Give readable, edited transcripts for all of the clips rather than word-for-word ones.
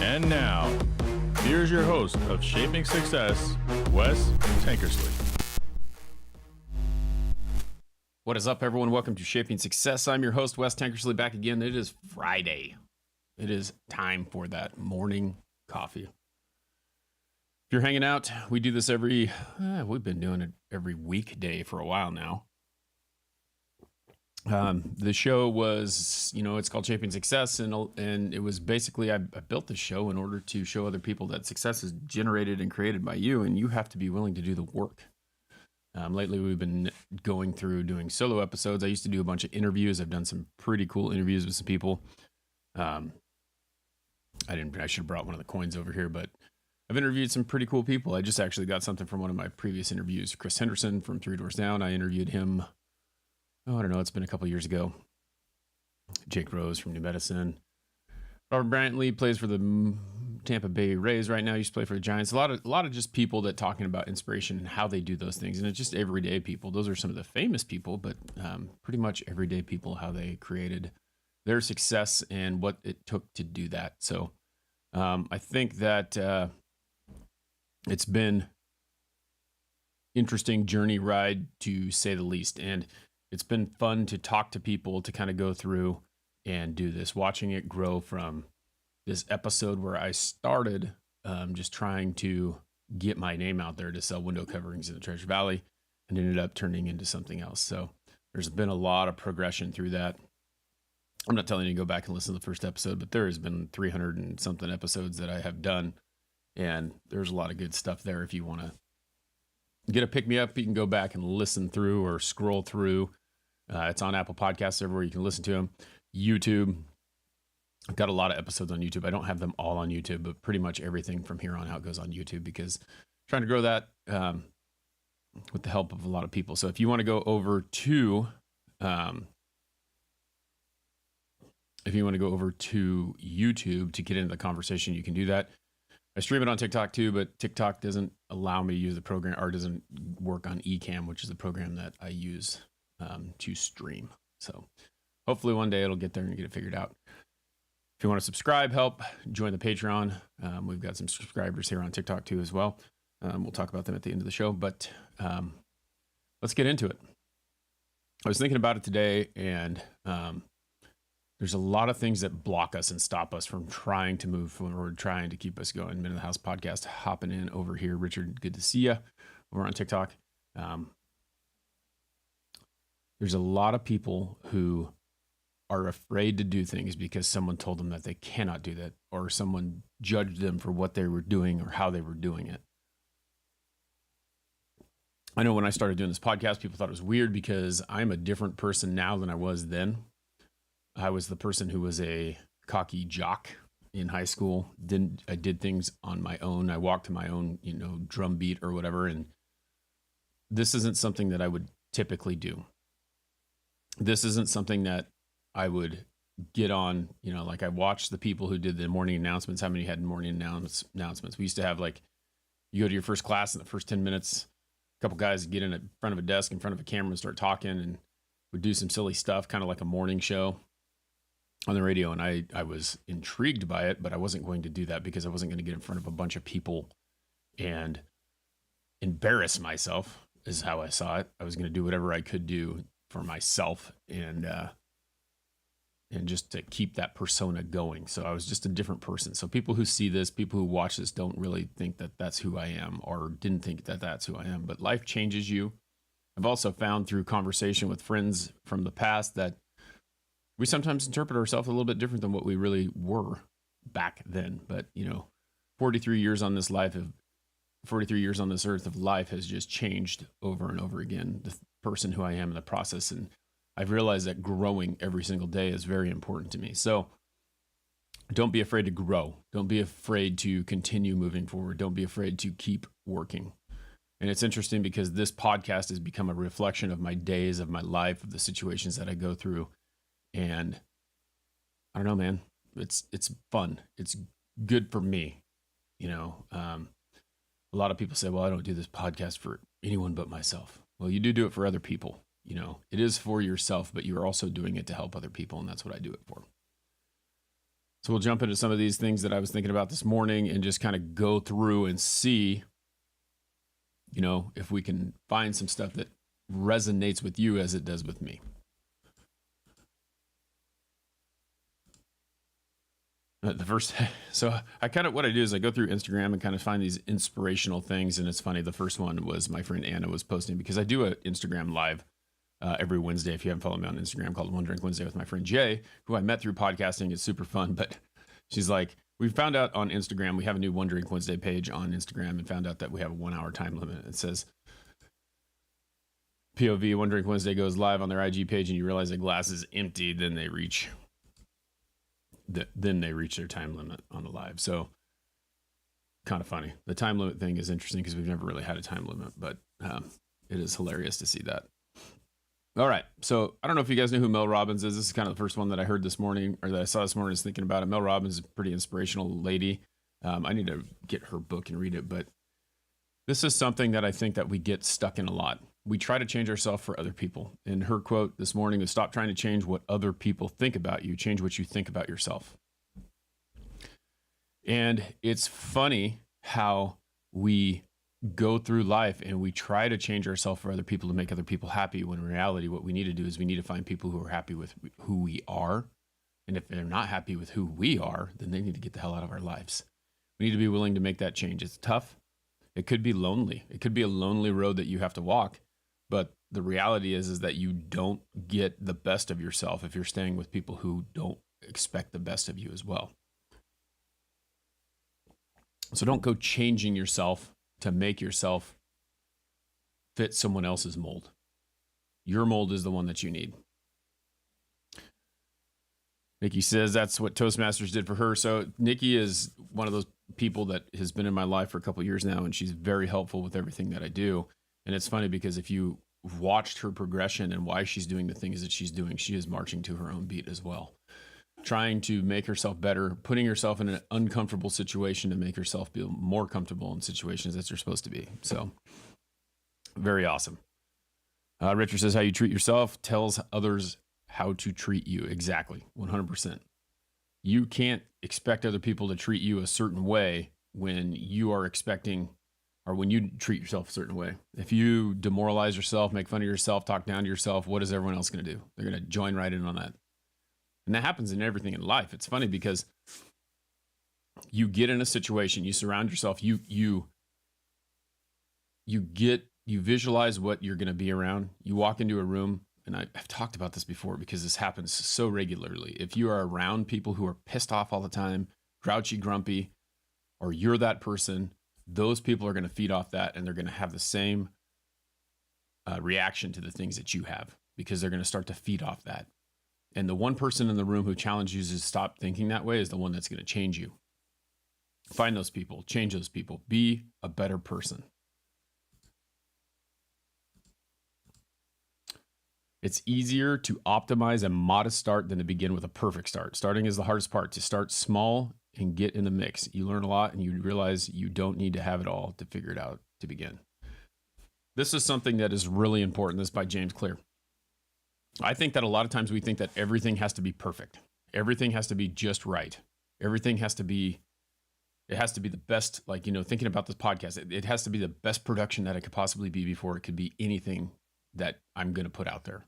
And now, here's your host of Shaping Success, Wes Tankersley. What is up, everyone? Welcome to Shaping Success. I'm your host, Wes Tankersley, back again. It is Friday. It is time for that morning coffee. If you're hanging out, we do this we've been doing it every weekday for a while now. The show was, it's called Shaping Success, and it was basically, I built the show in order to show other people that success is generated and created by you, and you have to be willing to do the work. Lately, we've been going through doing solo episodes. I used to do a bunch of interviews. I've done some pretty cool interviews with some people. I should have brought one of the coins over here, but I've interviewed some pretty cool people. I just actually got something from one of my previous interviews. Chris Henderson from Three Doors Down. I interviewed him. I don't know. It's been a couple years ago. Jake Rose from New Medicine. Robert Brantley plays for the Tampa Bay Rays right now. He used to play for the Giants. A lot of just people that talking about inspiration and how they do those things. And it's just everyday people. Those are some of the famous people, but pretty much everyday people, how they created their success and what it took to do that. So I think that it's been interesting journey ride, to say the least. And it's been fun to talk to people, to kind of go through and do this, watching it grow from this episode where I started just trying to get my name out there to sell window coverings in the Treasure Valley, and ended up turning into something else. So there's been a lot of progression through that. I'm not telling you to go back and listen to the first episode, but there has been 300 and something episodes that I have done, and there's a lot of good stuff there. If you want to get a pick me up, you can go back and listen through or scroll through. It's on Apple Podcasts, everywhere you can listen to them. YouTube. I've got a lot of episodes on YouTube. I don't have them all on YouTube, but pretty much everything from here on out goes on YouTube, because I'm trying to grow that with the help of a lot of people. So if you want to go over to YouTube to get into the conversation, you can do that. I stream it on TikTok too, but TikTok doesn't allow me to use the program, or doesn't work on Ecamm, which is the program that I use to stream. So hopefully one day it'll get there and get it figured out. If you want to subscribe, help, join the Patreon. We've got some subscribers here on TikTok too as well. We'll talk about them at the end of the show, but let's get into it. I was thinking about it today, and there's a lot of things that block us and stop us from trying to move forward, trying to keep us going. Men of the House podcast hopping in over here. Richard, good to see you over on TikTok. There's a lot of people who are afraid to do things because someone told them that they cannot do that, or someone judged them for what they were doing or how they were doing it. I know when I started doing this podcast, people thought it was weird because I'm a different person now than I was then. I was the person who was a cocky jock in high school. I did things on my own. I walked to my own, drum beat or whatever. And this isn't something that I would typically do. This isn't something that I would get on, like I watched the people who did the morning announcements. How many had morning announcements? We used to have, like, you go to your first class in the first 10 minutes, a couple guys get in front of a desk in front of a camera and start talking, and would do some silly stuff, kind of like a morning show on the radio. And I was intrigued by it, but I wasn't going to do that because I wasn't going to get in front of a bunch of people and embarrass myself, is how I saw it. I was going to do whatever I could do for myself and just to keep that persona going. So I was just a different person. So people who see this, people who watch this, don't really think that that's who I am, or didn't think that that's who I am. But life changes you. I've also found through conversation with friends from the past that we sometimes interpret ourselves a little bit different than what we really were back then. But 43 years on this earth of life has just changed over and over again. The person who I am in the process, and I've realized that growing every single day is very important to me. So don't be afraid to grow. Don't be afraid to continue moving forward. Don't be afraid to keep working. And it's interesting because this podcast has become a reflection of my days, of my life, of the situations that I go through. And I don't know, man, it's fun. It's good for me. A lot of people say, well, I don't do this podcast for anyone but myself. Well, you do it for other people. It is for yourself, but you're also doing it to help other people. And that's what I do it for. So we'll jump into some of these things that I was thinking about this morning and just kind of go through and see, if we can find some stuff that resonates with you as it does with me. So what I do is I go through Instagram and kind of find these inspirational things. And it's funny. The first one was my friend Anna was posting, because I do an Instagram live every Wednesday. If you haven't followed me on Instagram, called One Drink Wednesday with my friend Jay, who I met through podcasting. It's super fun. But she's like, we found out on Instagram, we have a new One Drink Wednesday page on Instagram, and found out that we have a 1 hour time limit. It says POV One Drink Wednesday goes live on their IG page, and you realize the glass is empty. Then they reach their time limit on the live. So kind of funny. The time limit thing is interesting because we've never really had a time limit, but it is hilarious to see that. All right. So I don't know if you guys know who Mel Robbins is. This is kind of the first one that I heard this morning, or that I saw this morning, is thinking about it. Mel Robbins is a pretty inspirational lady. I need to get her book and read it, but this is something that I think that we get stuck in a lot. We try to change ourselves for other people. And her quote this morning is, stop trying to change what other people think about you. Change what you think about yourself. And it's funny how we go through life and we try to change ourselves for other people to make other people happy, when in reality, what we need to do is we need to find people who are happy with who we are. And if they're not happy with who we are, then they need to get the hell out of our lives. We need to be willing to make that change. It's tough. It could be lonely. It could be a lonely road that you have to walk. But the reality is that you don't get the best of yourself if you're staying with people who don't expect the best of you as well. So don't go changing yourself to make yourself fit someone else's mold. Your mold is the one that you need. Nikki says that's what Toastmasters did for her. So Nikki is one of those people that has been in my life for a couple of years now, and she's very helpful with everything that I do. And it's funny because if you watched her progression and why she's doing the things that she's doing, she is marching to her own beat as well. Trying to make herself better, putting herself in an uncomfortable situation to make herself feel more comfortable in situations that you're supposed to be. So very awesome. Richard says, how you treat yourself tells others how to treat you. Exactly. 100%. You can't expect other people to treat you a certain way when you are expecting, or when you treat yourself a certain way. If you demoralize yourself, make fun of yourself, talk down to yourself, what is everyone else going to do? They're going to join right in on that. And that happens in everything in life. It's funny because you get in a situation, you surround yourself, you visualize what you're going to be around. You walk into a room, and I've talked about this before because this happens so regularly. If you are around people who are pissed off all the time, grouchy, grumpy, or you're that person, those people are going to feed off that, and they're going to have the same reaction to the things that you have, because they're going to start to feed off that. And the one person in the room who challenges you to stop thinking that way is the one that's going to change you. Find those people, change those people, be a better person. It's easier to optimize a modest start than to begin with a perfect start. Starting is the hardest part. To start small and get in the mix. You learn a lot, and you realize you don't need to have it all to figure it out to begin. This is something that is really important. This is by James Clear. I think that a lot of times we think that everything has to be perfect. Everything has to be just right. Everything has to be, it has to be the best, like, thinking about this podcast, it has to be the best production that it could possibly be before it could be anything that I'm going to put out there.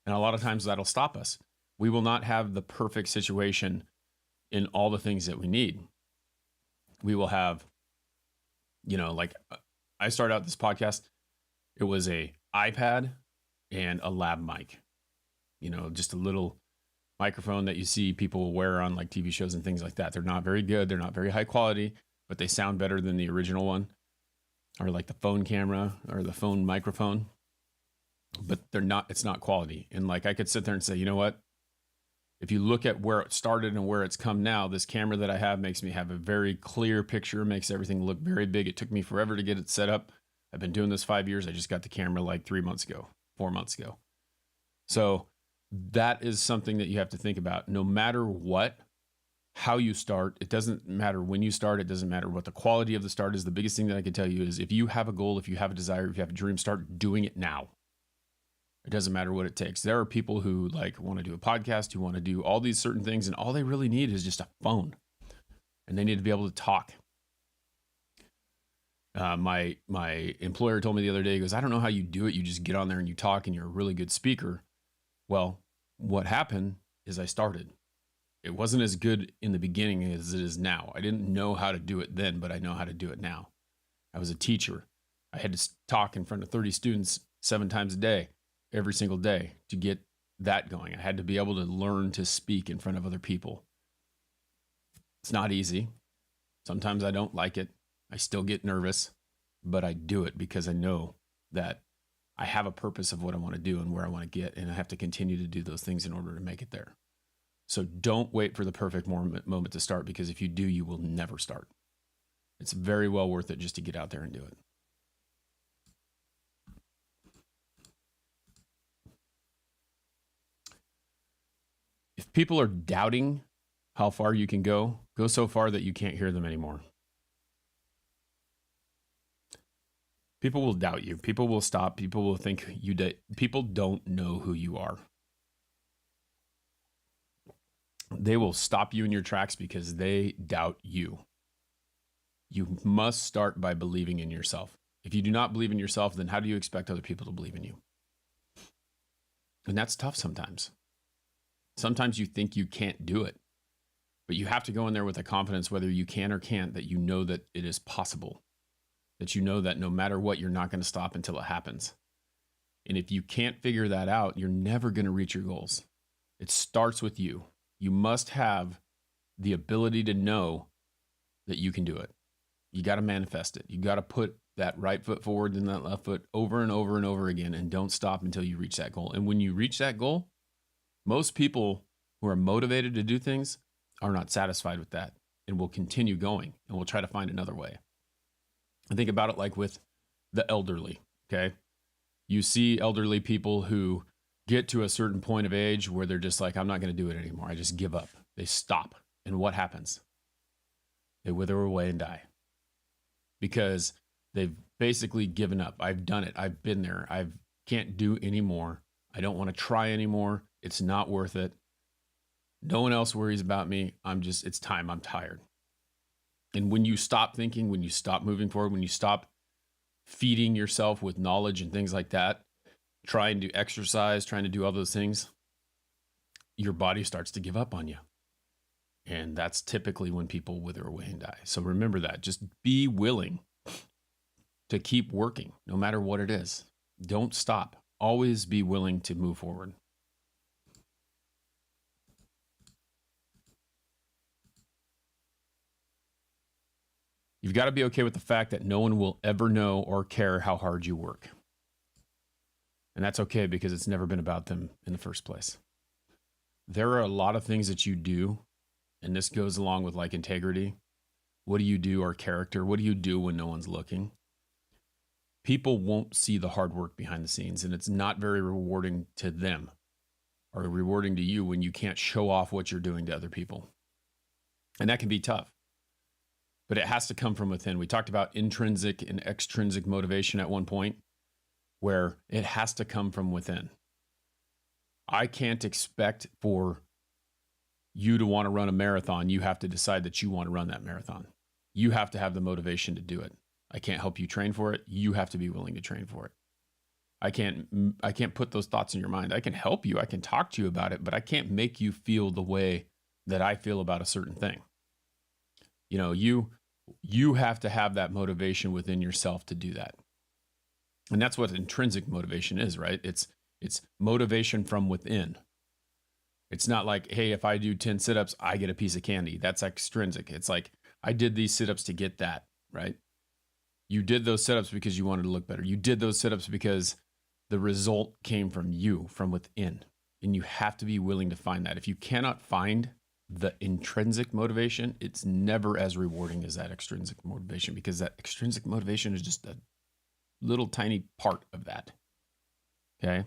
And a lot of times that'll stop us. We will not have the perfect situation in all the things that we need. We will have, like I started out this podcast, it was a iPad and a lab mic. Just a little microphone that you see people wear on like TV shows and things like that. They're not very good. They're not very high quality, but they sound better than the original one, or like the phone camera or the phone microphone, but it's not quality. And like, I could sit there and say, you know what? If you look at where it started and where it's come now, this camera that I have makes me have a very clear picture, makes everything look very big. It took me forever to get it set up. I've been doing this 5 years. I just got the camera like 4 months ago. So that is something that you have to think about. No matter how you start, it doesn't matter when you start. It doesn't matter what the quality of the start is. The biggest thing that I can tell you is if you have a goal, if you have a desire, if you have a dream, start doing it now. It doesn't matter what it takes. There are people who like want to do a podcast, who want to do all these certain things, and all they really need is just a phone, and they need to be able to talk. My employer told me the other day, he goes, I don't know how you do it. You just get on there and you talk and you're a really good speaker. Well, what happened is I started. It wasn't as good in the beginning as it is now. I didn't know how to do it then, but I know how to do it now. I was a teacher. I had to talk in front of 30 students 7 times a day, every single day, to get that going. I had to be able to learn to speak in front of other people. It's not easy. Sometimes I don't like it. I still get nervous, but I do it because I know that I have a purpose of what I want to do and where I want to get, and I have to continue to do those things in order to make it there. So don't wait for the perfect moment to start, because if you do, you will never start. It's very well worth it just to get out there and do it. If people are doubting how far you can go so far that you can't hear them anymore. People will doubt you. People will stop. People will think people don't know who you are. They will stop you in your tracks because they doubt you. You must start by believing in yourself. If you do not believe in yourself, then how do you expect other people to believe in you? And that's tough sometimes. Sometimes you think you can't do it, but you have to go in there with a confidence, whether you can or can't, that you know that it is possible. That you know that no matter what, you're not going to stop until it happens. And if you can't figure that out, you're never going to reach your goals. It starts with you. You must have the ability to know that you can do it. You got to manifest it. You got to put that right foot forward and that left foot over and over and over again, and don't stop until you reach that goal. And when you reach that goal, most people who are motivated to do things are not satisfied with that and will continue going and will try to find another way. I think about it like with the elderly, okay? You see elderly people who get to a certain point of age where they're just like, I'm not going to do it anymore. I just give up. They stop. And what happens? They wither away and die because they've basically given up. I've done it. I've been there. I can't do anymore. I don't want to try anymore. It's not worth it. No one else worries about me. It's time. I'm tired. And when you stop thinking, when you stop moving forward, when you stop feeding yourself with knowledge and things like that, trying to exercise, trying to do all those things, your body starts to give up on you. And that's typically when people wither away and die. So remember that. Just be willing to keep working, no matter what it is. Don't stop. Always be willing to move forward. You've got to be okay with the fact that no one will ever know or care how hard you work. And that's okay because it's never been about them in the first place. There are a lot of things that you do, and this goes along with like integrity. What do you do, or character? What do you do when no one's looking? People won't see the hard work behind the scenes, and it's not very rewarding to them or rewarding to you when you can't show off what you're doing to other people. And that can be tough. But it has to come from within. We talked about intrinsic and extrinsic motivation at one point, where it has to come from within. I can't expect for you to want to run a marathon. You have to decide that you want to run that marathon. You have to have the motivation to do it. I can't help you train for it. You have to be willing to train for it. I can't put those thoughts in your mind. I can help you. I can talk to you about it, but I can't make you feel the way that I feel about a certain thing. You know, you have to have that motivation within yourself to do that. And that's what intrinsic motivation is, right? It's motivation from within. It's not like, hey, if I do 10 sit-ups, I get a piece of candy. That's extrinsic. It's like, I did these sit-ups to get that, right? You did those sit-ups because you wanted to look better. You did those sit-ups because the result came from you, from within. And you have to be willing to find that. If you cannot find the intrinsic motivation, it's never as rewarding as that extrinsic motivation, because that extrinsic motivation is just a little tiny part of that. Okay?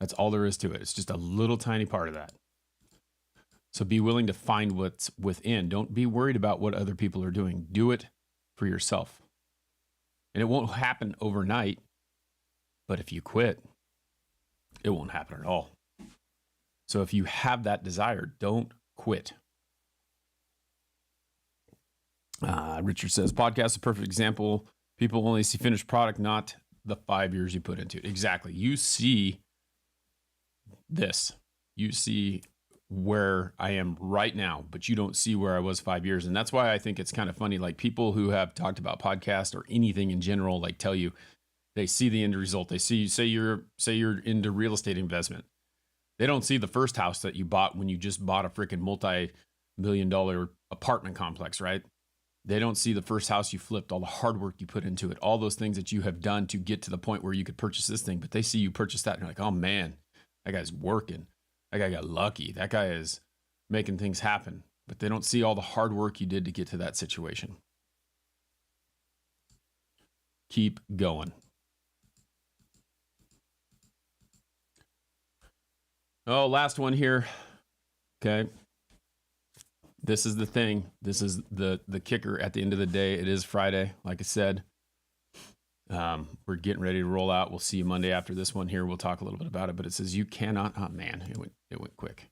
That's all there is to it. It's just a little tiny part of that. So be willing to find what's within. Don't be worried about what other people are doing. Do it for yourself. And it won't happen overnight, but if you quit, it won't happen at all. So if you have that desire, don't quit. Richard says, podcast is a perfect example. People only see finished product, not the 5 years you put into it. Exactly. You see this. You see where I am right now, but you don't see where I was 5 years. And that's why I think it's kind of funny. Like people who have talked about podcast or anything in general, like tell you they see the end result. They see, say you're into real estate investment. They don't see the first house that you bought when you just bought a freaking multi-million-dollar apartment complex, right? They don't see the first house you flipped, all the hard work you put into it, all those things that you have done to get to the point where you could purchase this thing. But they see you purchase that and you're like, oh man, that guy's working. That guy got lucky. That guy is making things happen. But they don't see all the hard work you did to get to that situation. Keep going. Oh, last one here. Okay. This is the thing. This is the kicker at the end of the day. It is Friday, like I said. We're getting ready to roll out. We'll see you Monday after this one here. We'll talk a little bit about it. But it says you cannot. Oh man, it went quick.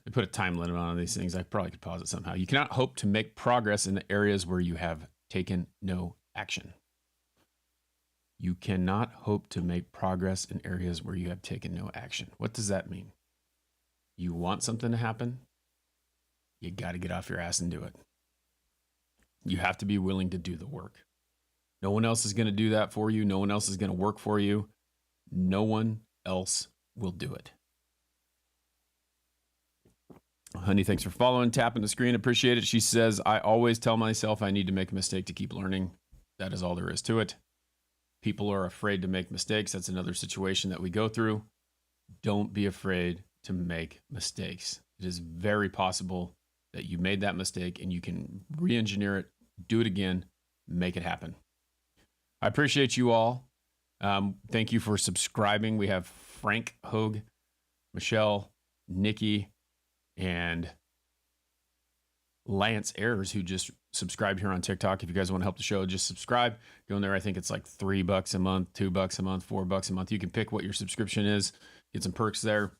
They put a time limit on these things. I probably could pause it somehow. You cannot hope to make progress in the areas where you have taken no action. You cannot hope to make progress in areas where you have taken no action. What does that mean? You want something to happen? You got to get off your ass and do it. You have to be willing to do the work. No one else is going to do that for you. No one else is going to work for you. No one else will do it. Honey, thanks for following, tapping the screen. Appreciate it. She says, I always tell myself I need to make a mistake to keep learning. That is all there is to it. People are afraid to make mistakes. That's another situation that we go through. Don't be afraid to make mistakes. It is very possible that you made that mistake and you can re-engineer it, do it again, make it happen. I appreciate you all. Thank you for subscribing. We have Frank Hogue, Michelle, Nikki, and Lance Ayers, who just subscribed here on TikTok. If you guys want to help the show, just subscribe. Go in there. I think it's like $3 a month, $2 a month, $4 a month. You can pick what your subscription is, get some perks there.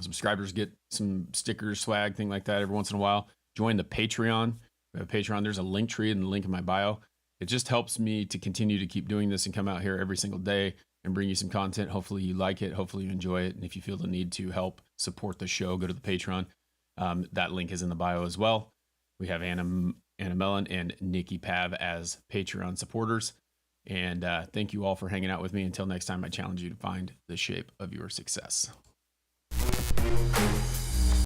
Subscribers get some stickers, swag, thing like that every once in a while. Join the Patreon. We have a Patreon. There's a link tree and the link in my bio. It just helps me to continue to keep doing this and come out here every single day and bring you some content. Hopefully you like it. Hopefully you enjoy it. And if you feel the need to help support the show, go to the Patreon. That link is in the bio as well. We have Anna Mellon and Nikki Pav as Patreon supporters. And thank you all for hanging out with me. Until next time, I challenge you to find the shape of your success.